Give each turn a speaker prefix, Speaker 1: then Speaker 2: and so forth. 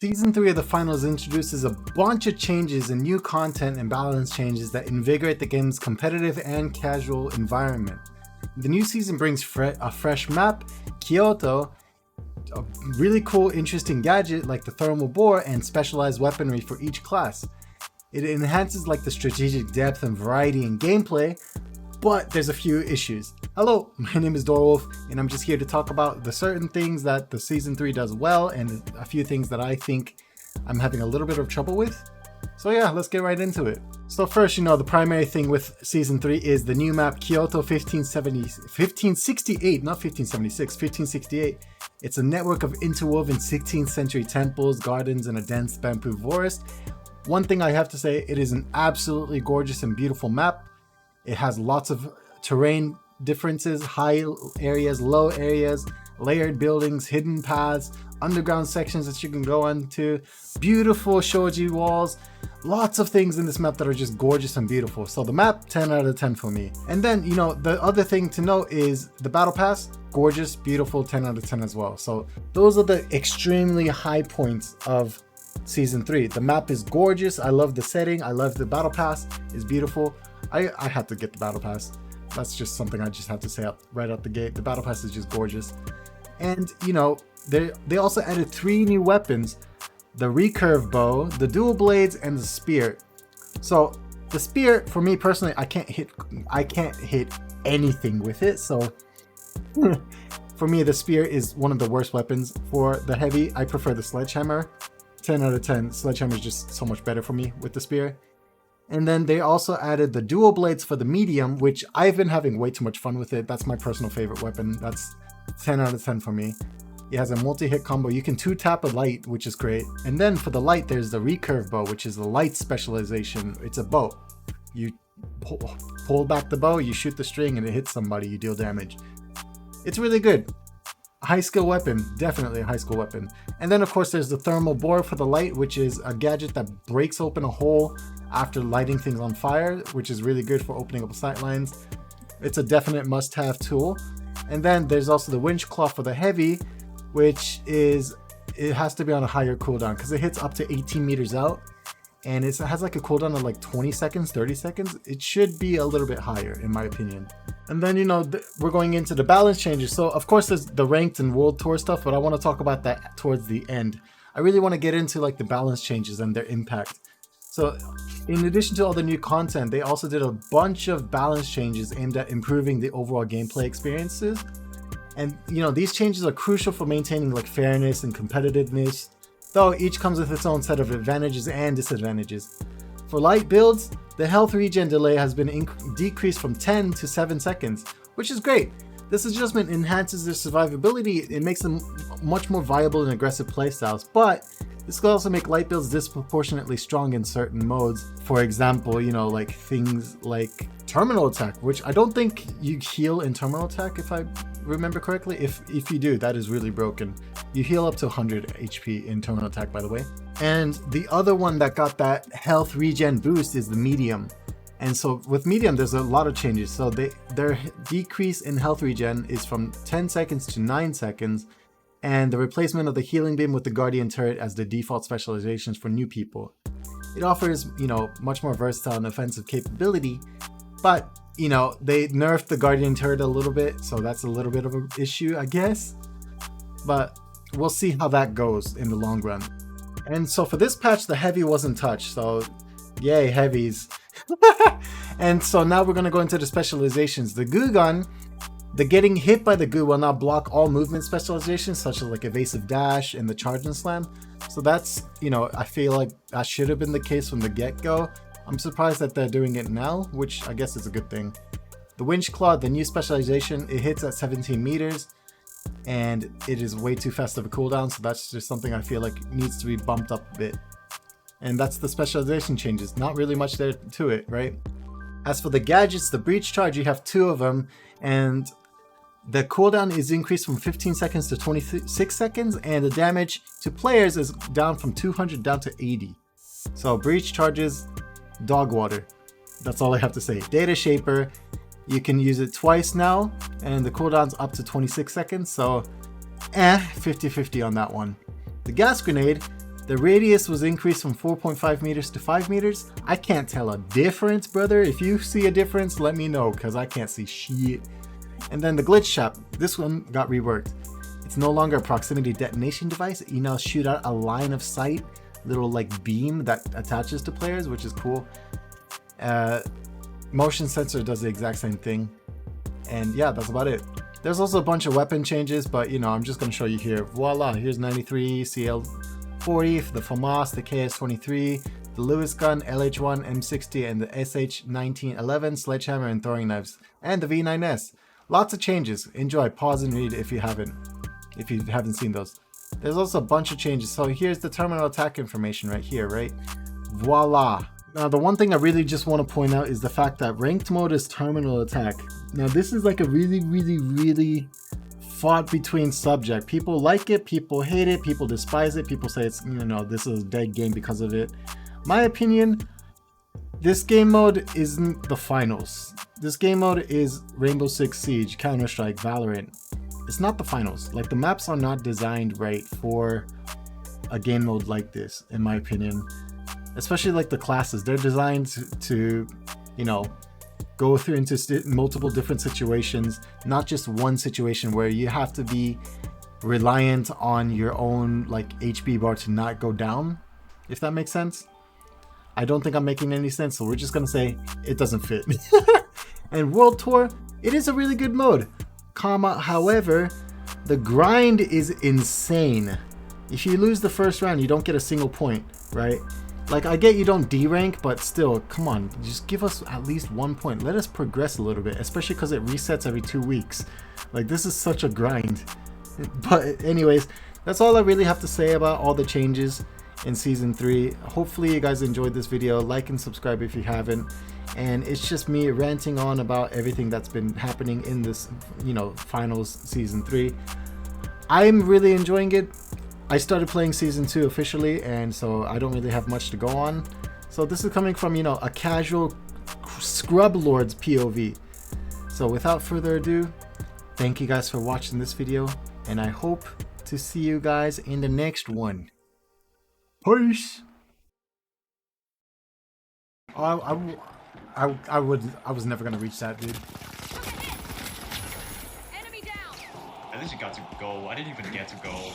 Speaker 1: Season 3 of the finals introduces a bunch of changes and new content and balance changes that invigorate the game's competitive and casual environment. The new season brings a fresh map, Kyoto, a really cool, interesting gadget like the thermal bore, and specialized weaponry for each class. It enhances like the strategic depth and variety in gameplay, but there's a few issues. Hello, my name is Dorwulf, and I'm just here to talk about the certain things that the Season 3 does well, and a few things that I think I'm having a little bit of trouble with. So yeah, let's get right into it. So first, the primary thing with Season 3 is the new map Kyoto 1568, not 1576, 1568. It's a network of interwoven 16th century temples, gardens, and a dense bamboo forest. One thing I have to say, it is an absolutely gorgeous and beautiful map. It has lots of terrain differences, high areas, low areas, layered buildings, hidden paths, underground sections that you can go into, beautiful shoji walls, lots of things in this map that are just gorgeous and beautiful. So the map, 10 out of 10 for me. And then, the other thing to note is the battle pass, gorgeous, beautiful, 10 out of 10 as well. So those are the extremely high points of Season 3. The map is gorgeous. I love the setting. I love the battle pass. It's beautiful. I had to get the battle pass. That's just something I just have to say right out the gate. The battle pass is just gorgeous. And they also added 3 new weapons: the recurve bow, the dual blades, and the spear. So the spear, for me personally, I can't hit anything with it. So for me, the spear is one of the worst weapons. For the heavy, I prefer the sledgehammer. 10 out of 10. Sledgehammer is just so much better for me with the spear. And then they also added the dual blades for the medium, which I've been having way too much fun with it. That's my personal favorite weapon. That's 10 out of 10 for me. It has a multi-hit combo. You can 2-tap a light, which is great. And then for the light, there's the recurve bow, which is the light specialization. It's a bow. You pull back the bow, you shoot the string, and it hits somebody, you deal damage. It's really good. High skill weapon, definitely a high skill weapon. And then of course there's the thermal bore for the light, which is a gadget that breaks open a hole after lighting things on fire, which is really good for opening up sight lines. It's a definite must-have tool. And then there's also the winch claw for the heavy, which is, it has to be on a higher cooldown because it hits up to 18 meters out, and it has like a cooldown of like 20 seconds, 30 seconds. It should be a little bit higher in my opinion. And then, we're going into the balance changes. So of course there's the ranked and world tour stuff, but I want to talk about that towards the end. I really want to get into like the balance changes and their impact. So in addition to all the new content, they also did a bunch of balance changes aimed at improving the overall gameplay experiences. And these changes are crucial for maintaining like fairness and competitiveness, though each comes with its own set of advantages and disadvantages. For light builds, the health regen delay has been decreased from 10 to 7 seconds, which is great. This adjustment enhances their survivability. It makes them much more viable in aggressive playstyles, but this could also make light builds disproportionately strong in certain modes. For example, like things like terminal attack, which I don't think you heal in terminal attack if I remember correctly. If you do, that is really broken. You heal up to 100 HP in terminal attack, by the way. And the other one that got that health regen boost is the medium. And so with medium, there's a lot of changes. So their decrease in health regen is from 10 seconds to 9 seconds. And the replacement of the healing beam with the guardian turret as the default specializations for new people. It offers, much more versatile and offensive capability, but they nerfed the guardian turret a little bit, so that's a little bit of an issue, I guess. But we'll see how that goes in the long run. And so for this patch, the heavy wasn't touched, so yay, heavies. And so now we're gonna go into the specializations. The goo gun, the getting hit by the goo will now block all movement specializations, such as like evasive dash and the charge and slam. So that's, I feel like that should have been the case from the get-go. I'm surprised that they're doing it now, which I guess is a good thing. The winch claw, the new specialization, it hits at 17 meters, and it is way too fast of a cooldown, so that's just something I feel like needs to be bumped up a bit. And that's the specialization changes. Not really much there to it, right? As for the gadgets, the breach charge, you have 2 of them, and the cooldown is increased from 15 seconds to 26 seconds, and the damage to players is down from 200 down to 80. So breach charges, dog water. That's all I have to say. Data Shaper, you can use it twice now, and the cooldown's up to 26 seconds, so 50-50 on that one. The gas grenade, The radius was increased from 4.5 meters to 5 meters. I can't tell a difference, brother. If you see a difference, let me know, because I can't see shit. And then the glitch shop, this one got reworked. It's no longer a proximity detonation device. You now shoot out a line of sight, little like beam that attaches to players, which is cool. Motion sensor does the exact same thing. And yeah, that's about it. There's also a bunch of weapon changes, but you know, I'm just going to show you here. Voila, here's 93, CL40, the FAMAS, the KS23, the Lewis gun, LH1, M60, and the SH1911, sledgehammer and throwing knives, and the V9S. Lots of changes. Enjoy, pause and read if you haven't seen those. There's also a bunch of changes. So here's the terminal attack information right here, right? Voila. Now, the one thing I really just want to point out is the fact that ranked mode is terminal attack. Now, this is like a really fought between subject. People like it, people hate it, people despise it, people say it's, you know, this is a dead game because of it. My opinion, this game mode isn't the finals. This game mode is Rainbow Six Siege, Counter-Strike, Valorant. It's not the finals. Like, the maps are not designed right for a game mode like this, in my opinion. Especially like the classes, they're designed to, you know, go through into multiple different situations, not just one situation where you have to be reliant on your own like HP bar to not go down, if that makes sense. I don't think I'm making any sense, so we're just gonna say it doesn't fit. And World Tour, it is a really good mode, however, the grind is insane. If you lose the first round, you don't get a single point, right? Like, I get you don't D-rank, but still, come on, just give us at least 1 point. Let us progress a little bit, especially because it resets every 2 weeks. Like, this is such a grind. But anyways, that's all I really have to say about all the changes in Season 3. Hopefully you guys enjoyed this video. Like and subscribe if you haven't. And it's just me ranting on about everything that's been happening in this, you know, Finals Season 3. I'm really enjoying it. I started playing Season 2 officially, and so I don't really have much to go on. So this is coming from, you know, a casual Scrub Lord's POV. So without further ado, thank you guys for watching this video, and I hope to see you guys in the next one. Peace! I was never gonna reach that, dude.
Speaker 2: At least you got to go. I didn't even get to go.